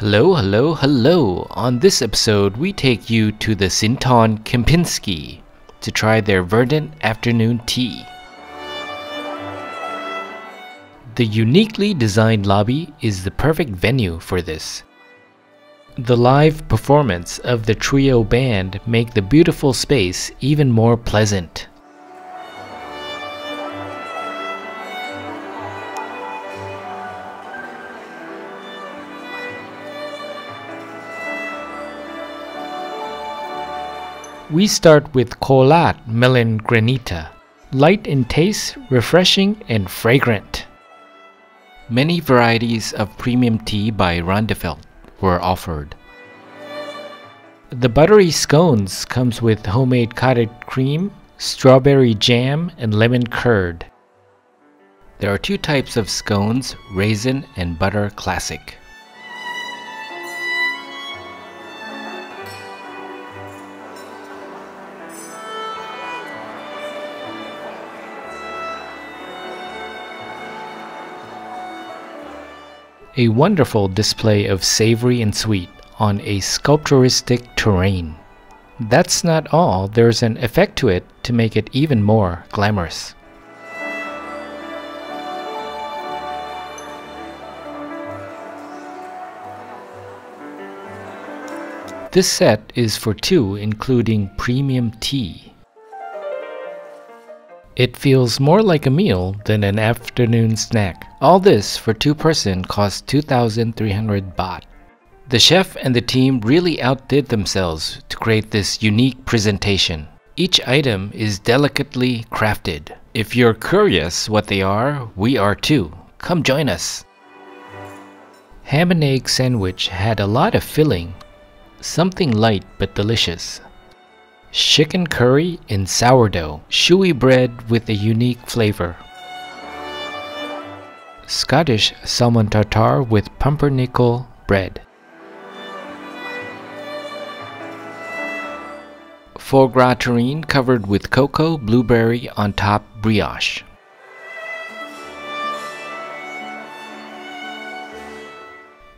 Hello, hello, hello! On this episode, we take you to the Sindhorn Kempinski to try their Verdant Afternoon Tea. The uniquely designed lobby is the perfect venue for this. The live performance of the trio band make the beautiful space even more pleasant. We start with Clotted melon granita, light in taste, refreshing and fragrant. Many varieties of premium tea by Rondefeld were offered. The buttery scones comes with homemade cottage cream, strawberry jam and lemon curd. There are two types of scones, raisin and butter classic. A wonderful display of savory and sweet on a sculpturistic terrain. That's not all, there's an effect to it to make it even more glamorous. This set is for two, including premium tea. It feels more like a meal than an afternoon snack. All this for two-person costs 2,300 baht. The chef and the team really outdid themselves to create this unique presentation. Each item is delicately crafted. If you're curious what they are, we are too. Come join us. Ham and egg sandwich had a lot of filling. Something light but delicious. Chicken curry in sourdough, chewy bread with a unique flavor. Scottish salmon tartare with pumpernickel bread. Foie gras terrine covered with cocoa, blueberry on top brioche.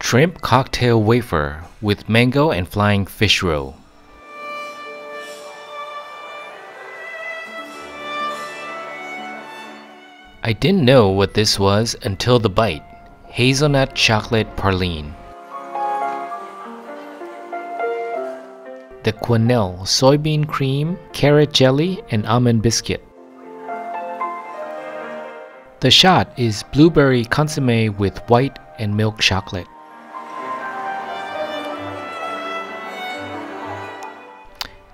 Shrimp cocktail wafer with mango and flying fish roe. I didn't know what this was until the bite. Hazelnut chocolate praline. The Quenelle soybean cream, carrot jelly, and almond biscuit. The shot is blueberry consommé with white and milk chocolate.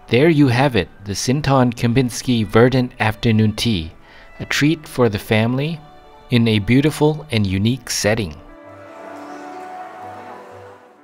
There you have it, the Sindhorn Kempinski Verdant Afternoon Tea. A treat for the family in a beautiful and unique setting.